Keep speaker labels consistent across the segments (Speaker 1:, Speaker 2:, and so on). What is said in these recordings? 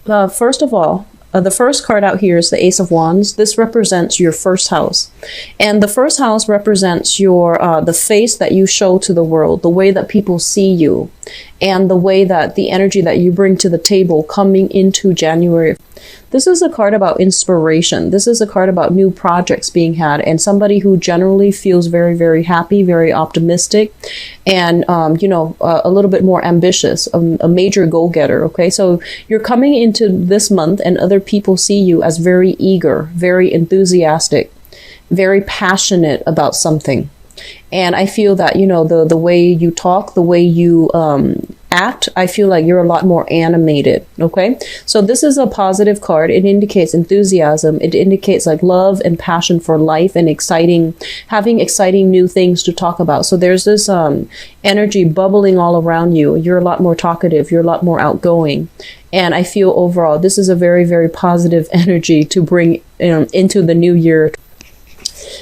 Speaker 1: First of all, the first card out here is the Ace of Wands. This represents your first house. And the first house represents your the face that you show to the world, the way that people see you, and the way that the energy that you bring to the table coming into January. This is a card about inspiration. This is a card about new projects being had and somebody who generally feels very, very happy, very optimistic, and, a little bit more ambitious, a major goal-getter. Okay, so you're coming into this month and other people see you as very eager, very enthusiastic, very passionate about something. And I feel that, the way you talk, the way you act, I feel like you're a lot more animated. Okay, so this is a positive card. It indicates enthusiasm. It indicates like love and passion for life and having exciting new things to talk about. So there's this energy bubbling all around you. You're a lot more talkative. You're a lot more outgoing. And I feel overall, this is a very, very positive energy to bring into the new year.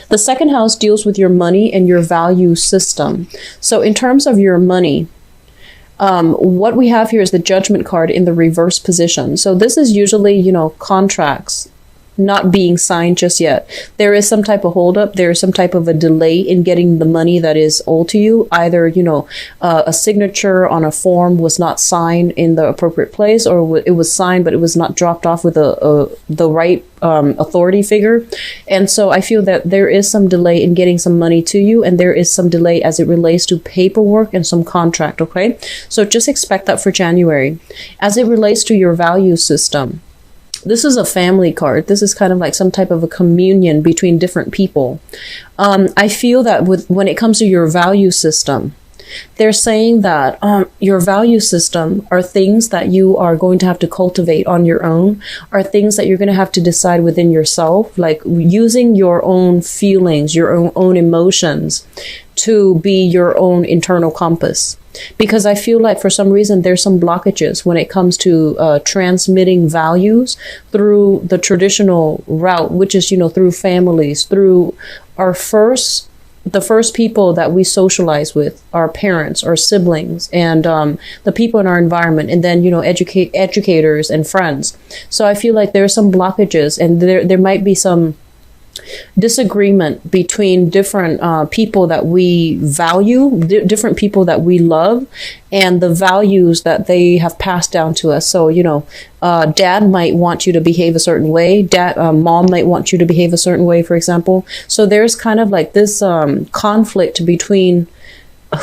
Speaker 1: The second house deals with your money and your value system. So in terms of your money, what we have here is the Judgment card in the reverse position. So this is usually, contracts not being signed just yet. There is some type of holdup. There is some type of a delay in getting the money that is owed to you. Either, a signature on a form was not signed in the appropriate place, or it was signed, but it was not dropped off with the right authority figure. And so I feel that there is some delay in getting some money to you, and there is some delay as it relates to paperwork and some contract. Okay, so just expect that for January. As it relates to your value system, this is a family card. This is kind of like some type of a communion between different people. I feel that when it comes to your value system, they're saying that your value system are things that you are going to have to cultivate on your own, are things that you're going to have to decide within yourself, like using your own feelings, your own emotions to be your own internal compass. Because I feel like for some reason there's some blockages when it comes to transmitting values through the traditional route, which is, through families, through the first people that we socialize with, our parents, our siblings, and the people in our environment, and then, educators and friends. So I feel like there are some blockages, and there might be some disagreement between different people that we value, different people that we love, and the values that they have passed down to us. So, dad might want you to behave a certain way. Mom might want you to behave a certain way, for example. So there's kind of like this conflict between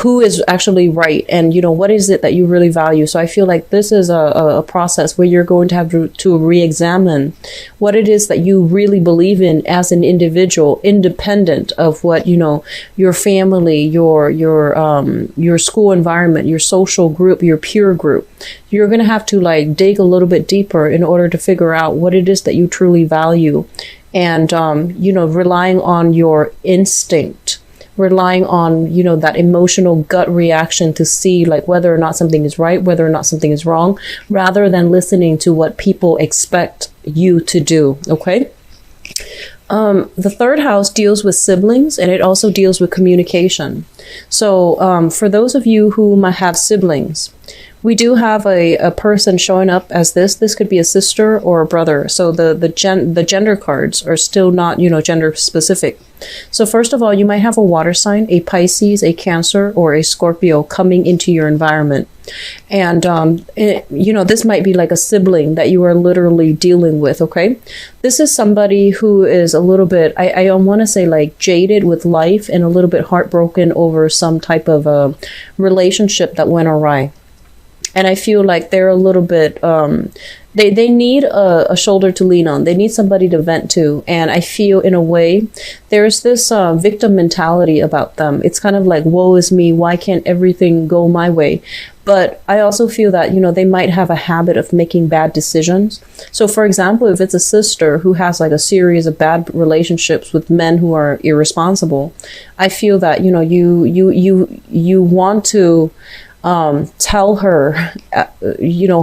Speaker 1: who is actually right and what is it that you really value. So I feel like this is a process where you're going to have to re-examine what it is that you really believe in as an individual, independent of what your family, your school environment, your social group, your peer group. You're going to have to dig a little bit deeper in order to figure out what it is that you truly value, and relying on your instinct, relying on, that emotional gut reaction to see whether or not something is right, whether or not something is wrong, rather than listening to what people expect you to do. Okay. The third house deals with siblings, and it also deals with communication. So for those of you who might have siblings, we do have a person showing up as this. This could be a sister or a brother. So the gender cards are still not, gender specific. So first of all, you might have a water sign, a Pisces, a Cancer, or a Scorpio coming into your environment. And, this might be like a sibling that you are literally dealing with. Okay. This is somebody who is a little bit, I want to say jaded with life and a little bit heartbroken over some type of a relationship that went awry. And I feel like they're a little bit, they need a shoulder to lean on. They need somebody to vent to. And I feel in a way, there's this victim mentality about them. It's kind of like, woe is me. Why can't everything go my way? But I also feel that, they might have a habit of making bad decisions. So for example, if it's a sister who has a series of bad relationships with men who are irresponsible, I feel that, you want to tell her,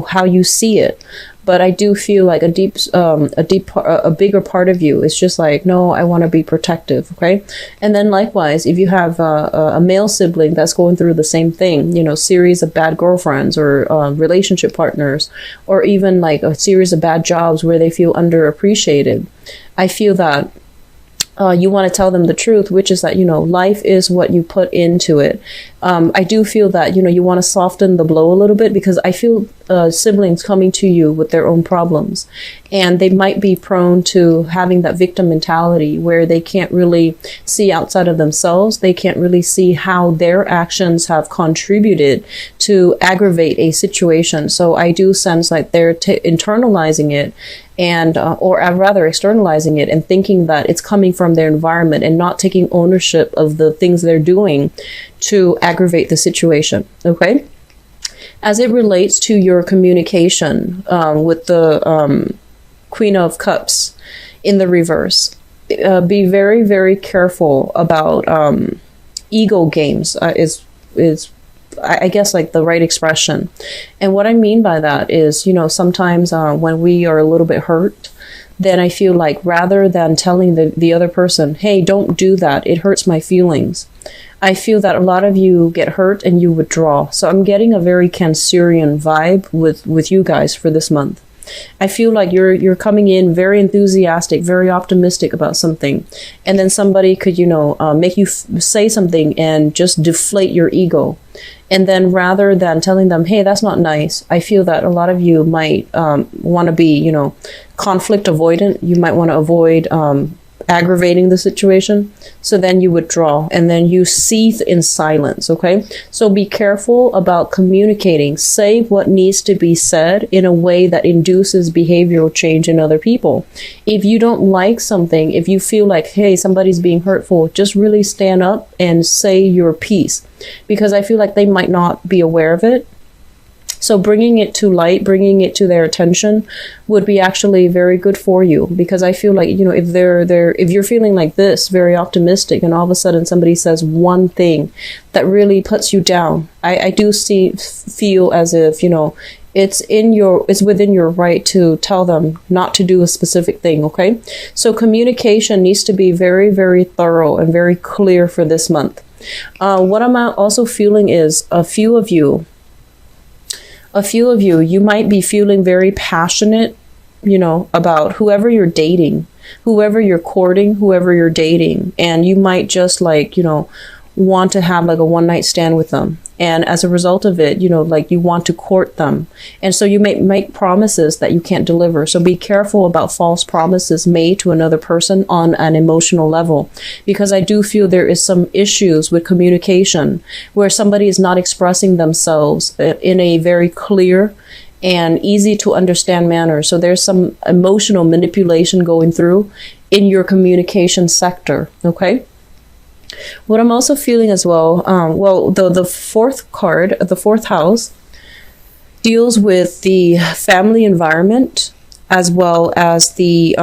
Speaker 1: how you see it. But I do feel like a bigger part of you is just like, no, I want to be protective. Okay. And then likewise, if you have a male sibling that's going through the same thing, series of bad girlfriends or relationship partners, or even like a series of bad jobs where they feel underappreciated, I feel that you want to tell them the truth, which is that, life is what you put into it. I do feel that, you want to soften the blow a little bit, because I feel siblings coming to you with their own problems, and they might be prone to having that victim mentality where they can't really see outside of themselves. They can't really see how their actions have contributed to aggravate a situation. So I do sense like they're internalizing it, and or rather externalizing it, and thinking that it's coming from their environment, and not taking ownership of the things they're doing to aggravate the situation. Okay. As it relates to your communication with the Queen of Cups in the reverse, be very, very careful about ego games. Is I guess like the right expression. And what I mean by that is, sometimes when we are a little bit hurt, then I feel like rather than telling the other person, hey, don't do that, it hurts my feelings, I feel that a lot of you get hurt and you withdraw. So I'm getting a very Cancerian vibe with you guys for this month. I feel like you're coming in very enthusiastic, very optimistic about something, and then somebody could, make you say something and just deflate your ego. And then rather than telling them, hey, that's not nice, I feel that a lot of you might want to be, conflict avoidant. You might want to avoid aggravating the situation. So then you withdraw, and then you seethe in silence. Okay. So be careful about communicating. Say what needs to be said in a way that induces behavioral change in other people. If you don't like something, if you feel like, hey, somebody's being hurtful, just really stand up and say your piece, because I feel like they might not be aware of it. So bringing it to light, bringing it to their attention would be actually very good for you, because I feel like, if you're feeling like this, very optimistic, and all of a sudden somebody says one thing that really puts you down, I do feel as if, it's within your right to tell them not to do a specific thing. Okay. So communication needs to be very, very thorough and very clear for this month. What I'm also feeling is a few of you, you might be feeling very passionate, about whoever you're dating, whoever you're courting, whoever you're dating. And you might just want to have like a one night stand with them. And as a result of it, you want to court them. And so you may make promises that you can't deliver. So be careful about false promises made to another person on an emotional level, because I do feel there is some issues with communication where somebody is not expressing themselves in a very clear and easy to understand manner. So there's some emotional manipulation going through in your communication sector. Okay. What I'm also feeling as well, the fourth card, the fourth house, deals with the family environment, as well as the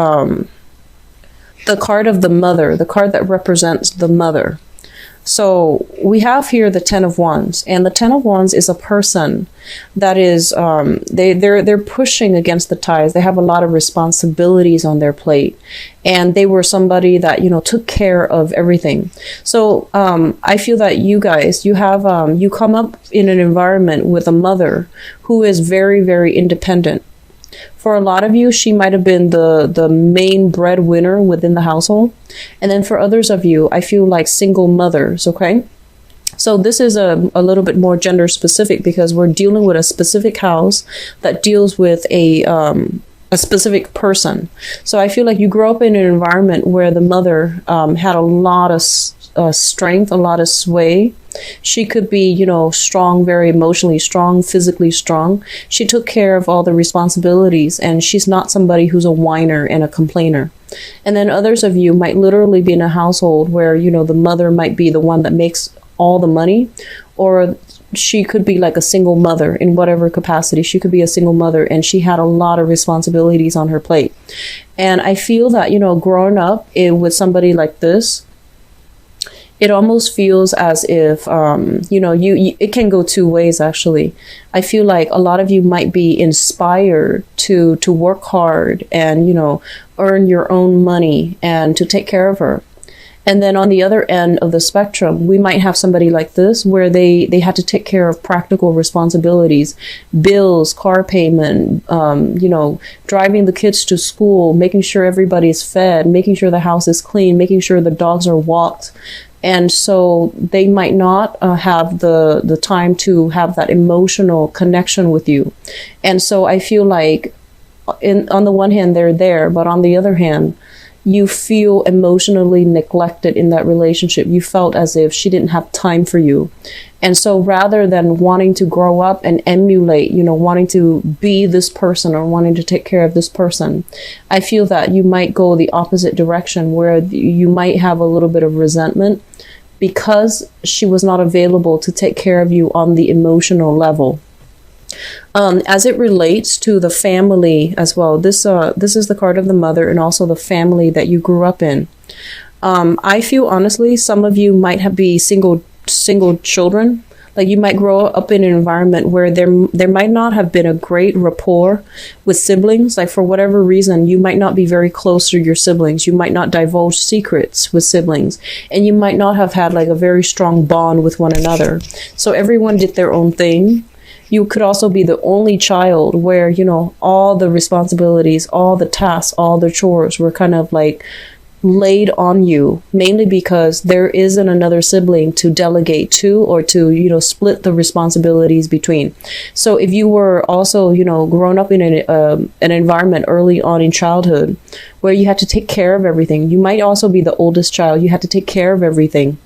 Speaker 1: card of the mother, the card that represents the mother. So we have here the Ten of Wands, and the Ten of Wands is a person that is they're pushing against the tides. They have a lot of responsibilities on their plate, and they were somebody that took care of everything. So I feel that you guys, you have you come up in an environment with a mother who is very, very independent. For a lot of you, she might have been the main breadwinner within the household. And then for others of you, I feel like single mothers, okay? So this is a little bit more gender specific, because we're dealing with a specific house that deals with a specific person. So I feel like you grew up in an environment where the mother had a lot of strength, a lot of sway. She could be, strong, very emotionally strong, physically strong. She took care of all the responsibilities, and she's not somebody who's a whiner and a complainer. And then others of you might literally be in a household where, the mother might be the one that makes all the money, or she could be like a single mother in whatever capacity. She could be a single mother, and she had a lot of responsibilities on her plate. And I feel that, growing up with somebody like this, it almost feels as if, you it can go two ways, actually. I feel like a lot of you might be inspired to work hard and, earn your own money and to take care of her. And then on the other end of the spectrum, we might have somebody like this where they had to take care of practical responsibilities, bills, car payment, driving the kids to school, making sure everybody's fed, making sure the house is clean, making sure the dogs are walked. And so they might not have the time to have that emotional connection with you. And so I feel like on the one hand, they're there, but on the other hand, you feel emotionally neglected in that relationship. You felt as if she didn't have time for you. And so rather than wanting to grow up and emulate, wanting to be this person or wanting to take care of this person, I feel that you might go the opposite direction where you might have a little bit of resentment because she was not available to take care of you on the emotional level. As it relates to the family as well, this is the card of the mother and also the family that you grew up in. I feel honestly, some of you might be single children. Like you might grow up in an environment where there might not have been a great rapport with siblings. Like for whatever reason, you might not be very close to your siblings. You might not divulge secrets with siblings, and you might not have had like a very strong bond with one another. So everyone did their own thing. You could also be the only child where, all the responsibilities, all the tasks, all the chores were kind of like laid on you, mainly because there isn't another sibling to delegate to or to, split the responsibilities between. So if you were also, grown up in an environment early on in childhood where you had to take care of everything, you might also be the oldest child. You had to take care of everything.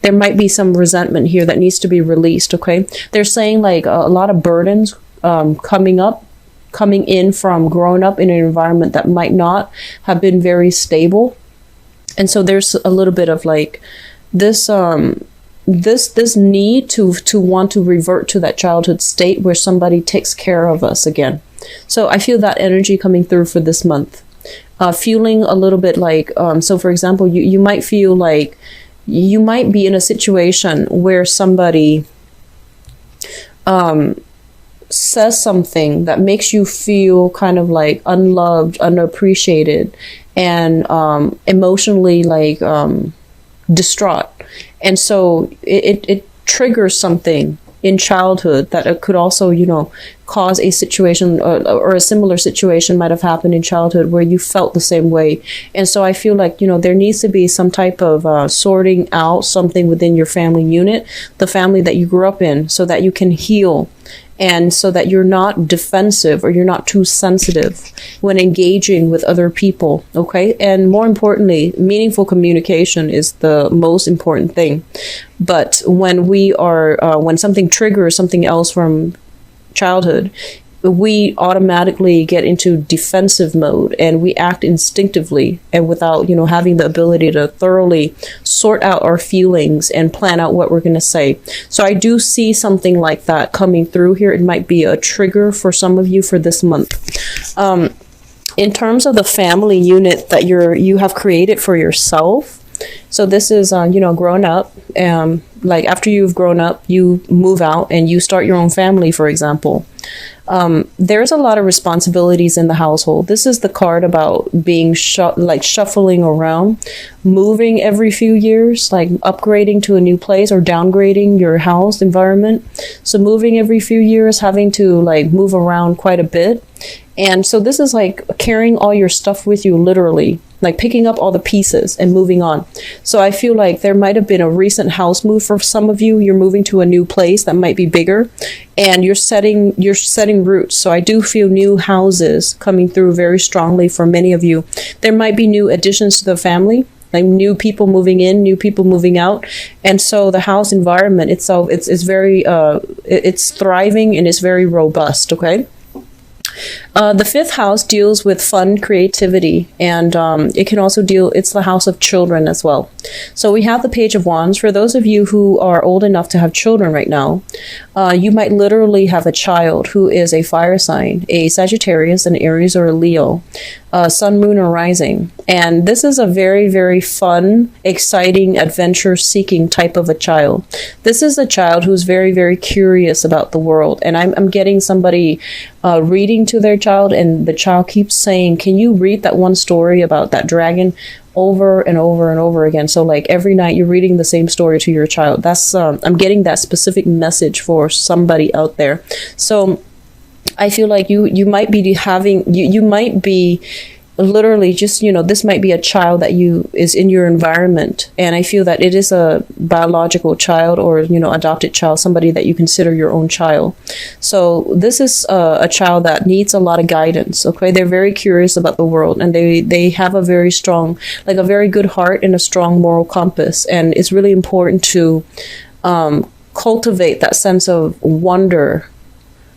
Speaker 1: There might be some resentment here that needs to be released, okay? They're saying like a lot of burdens coming in from growing up in an environment that might not have been very stable. And so there's a little bit of like this need to want to revert to that childhood state where somebody takes care of us again. So I feel that energy coming through for this month. Feeling a little bit like, so for example, you might feel like you might be in a situation where somebody says something that makes you feel kind of like unloved, underappreciated, and emotionally like distraught. And so it triggers something in childhood that it could also, cause a situation or a similar situation might have happened in childhood where you felt the same way. And so I feel like, there needs to be some type of sorting out something within your family unit, the family that you grew up in, so that you can heal. And so that you're not defensive or you're not too sensitive when engaging with other people, okay? And more importantly, meaningful communication is the most important thing. But when when something triggers something else from childhood, we automatically get into defensive mode and we act instinctively and without, having the ability to thoroughly sort out our feelings and plan out what we're going to say. So I do see something like that coming through here. It might be a trigger for some of you for this month. In terms of the family unit that you have created for yourself, so this is, grown up. Like after you've grown up, you move out and you start your own family, for example. There's a lot of responsibilities in the household. This is the card about being shuffling around, moving every few years, like upgrading to a new place or downgrading your house environment. So moving every few years, having to like move around quite a bit. And so this is like carrying all your stuff with you, literally, like picking up all the pieces and moving on. So I feel like there might have been a recent house move for some of you. You're moving to a new place that might be bigger and you're setting roots. So I do feel new houses coming through very strongly for many of you. There might be new additions to the family, like new people moving in, new people moving out. And so the house environment itself, it's very, it's thriving and it's very robust. Okay. The fifth house deals with fun, creativity, and it can also it's the house of children as well. So we have the Page of Wands. For those of you who are old enough to have children right now, you might literally have a child who is a fire sign, a Sagittarius, an Aries, or a Leo, sun, moon, or rising. And this is a very, very fun, exciting, adventure-seeking type of a child. This is a child who's very, very curious about the world. And I'm getting somebody reading to their child, and the child keeps saying, can you read that one story about that dragon over and over and over again? So like every night you're reading the same story to your child. That's I'm getting that specific message for somebody out there. So I feel like you might be having, you might be literally just, this might be a child that is in your environment. And I feel that it is a biological child or, adopted child, somebody that you consider your own child. So this is a child that needs a lot of guidance. Okay. They're very curious about the world, and they have a very strong, like a very good heart and a strong moral compass. And it's really important to cultivate that sense of wonder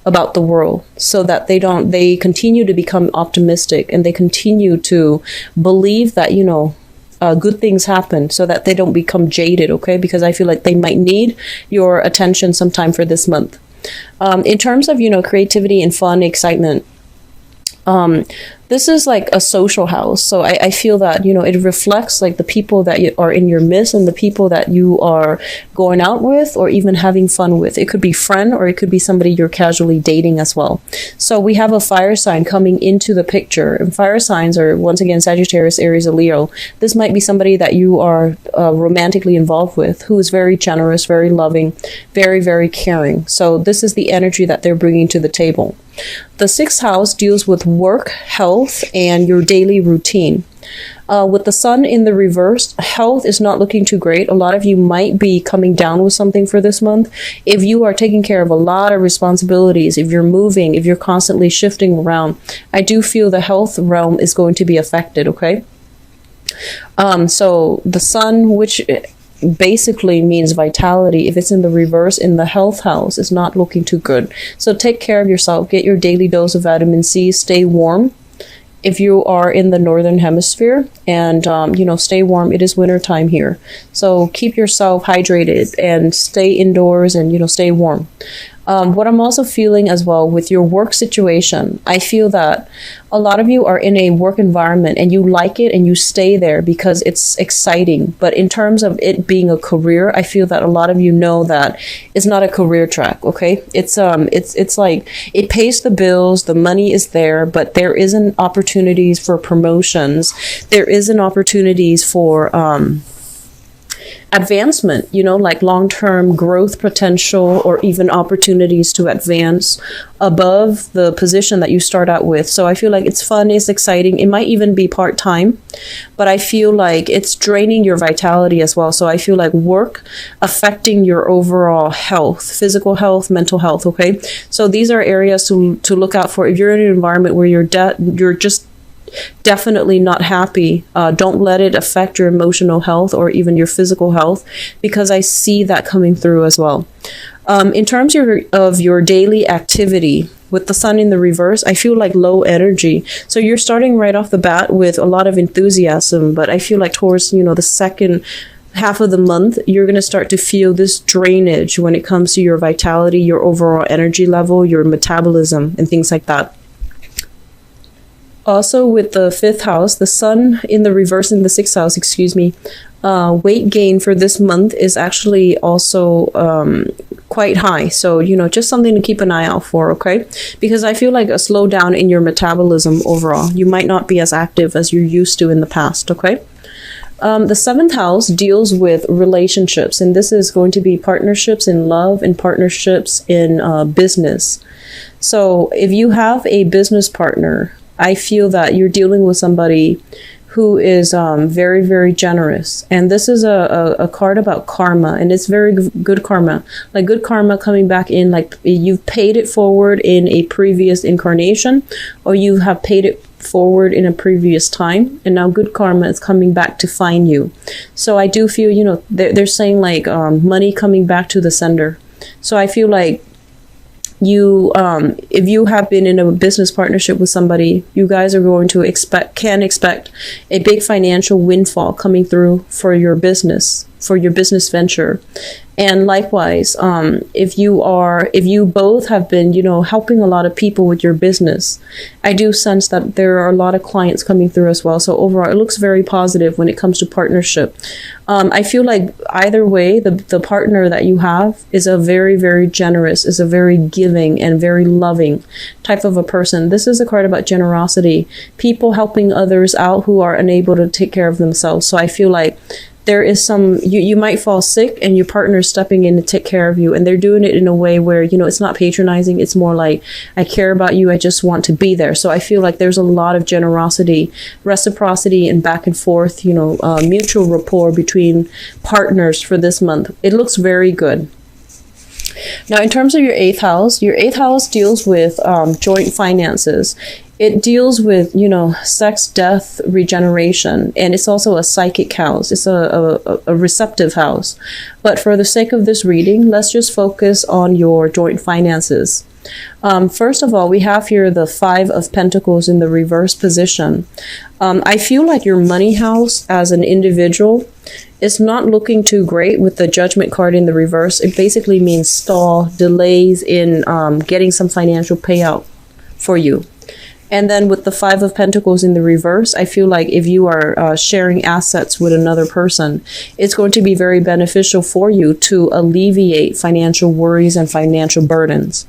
Speaker 1: about the world, so that they continue to become optimistic, and they continue to believe that, good things happen, so that they don't become jaded. Okay. Because I feel like they might need your attention sometime for this month. In terms of, creativity and fun, excitement, this is like a social house. So I feel that, it reflects like the people that are in your midst and the people that you are going out with or even having fun with. It could be friend, or it could be somebody you're casually dating as well. So we have a fire sign coming into the picture, and fire signs are once again Sagittarius, Aries, or Leo. This might be somebody that you are romantically involved with, who is very generous, very loving, very, very caring. So this is the energy that they're bringing to the table. The sixth house deals with work, health, and your daily routine. With the sun in the reverse, health is not looking too great. A lot of you might be coming down with something for this month. If you are taking care of a lot of responsibilities, if you're moving, if you're constantly shifting around, I do feel the health realm is going to be affected, okay? So the sun, which basically means vitality, if it's in the reverse in the health house, is not looking too good. So take care of yourself, get your daily dose of vitamin C, stay warm if you are in the northern hemisphere, and stay warm. It is winter time here, so keep yourself hydrated and stay indoors, and stay warm. What I'm also feeling as well with your work situation, I feel that a lot of you are in a work environment and you like it and you stay there because it's exciting. But in terms of it being a career, I feel that a lot of you know that it's not a career track. Okay, it's like it pays the bills, the money is there, but there isn't opportunities for promotions. There isn't opportunities for advancement, like long-term growth potential, or even opportunities to advance above the position that you start out with. So I feel like it's fun, it's exciting. It might even be part-time, but I feel like it's draining your vitality as well. So I feel like work affecting your overall health, physical health, mental health. Okay. So these are areas to look out for. If you're in an environment where you're just definitely not happy, don't let it affect your emotional health or even your physical health, because I see that coming through as well. In terms of your daily activity, with the sun in the reverse, I feel like low energy. So you're starting right off the bat with a lot of enthusiasm, but I feel like towards the second half of the month, you're going to start to feel this drainage when it comes to your vitality, your overall energy level, your metabolism, and things like that. Also, with the fifth house, the sun in the reverse in the sixth house, weight gain for this month is actually also quite high. So, just something to keep an eye out for, okay? Because I feel like a slowdown in your metabolism overall. You might not be as active as you're used to in the past, okay? The seventh house deals with relationships, and this is going to be partnerships in love and partnerships in business. So if you have a business partner, I feel that you're dealing with somebody who is very, very generous. And this is a card about karma, and it's very good karma. Like good karma coming back in, like you've paid it forward in a previous incarnation, or you have paid it forward in a previous time, and now good karma is coming back to find you. So I do feel, they're saying like money coming back to the sender. So I feel like if you have been in a business partnership with somebody, you guys are going to can expect a big financial windfall coming through for your business venture. And likewise, if you both have been, helping a lot of people with your business, I do sense that there are a lot of clients coming through as well. So overall, it looks very positive when it comes to partnership. I feel like either way, the partner that you have is a very, very generous, is a very giving and very loving type of a person. This is a card about generosity, people helping others out who are unable to take care of themselves. So I feel like there is you might fall sick and your partner is stepping in to take care of you, and they're doing it in a way where, it's not patronizing. It's more like, I care about you. I just want to be there. So I feel like there's a lot of generosity, reciprocity, and back and forth, mutual rapport between partners for this month. It looks very good. Now, in terms of your eighth house deals with joint finances. It deals with, sex, death, regeneration, and it's also a psychic house. It's a receptive house. But for the sake of this reading, let's just focus on your joint finances. First of all, we have here the Five of Pentacles in the reverse position. I feel like your money house as an individual is not looking too great with the Judgment card in the reverse. It basically means stall, delays in getting some financial payout for you. And then with the Five of Pentacles in the reverse, I feel like if you are sharing assets with another person, it's going to be very beneficial for you to alleviate financial worries and financial burdens.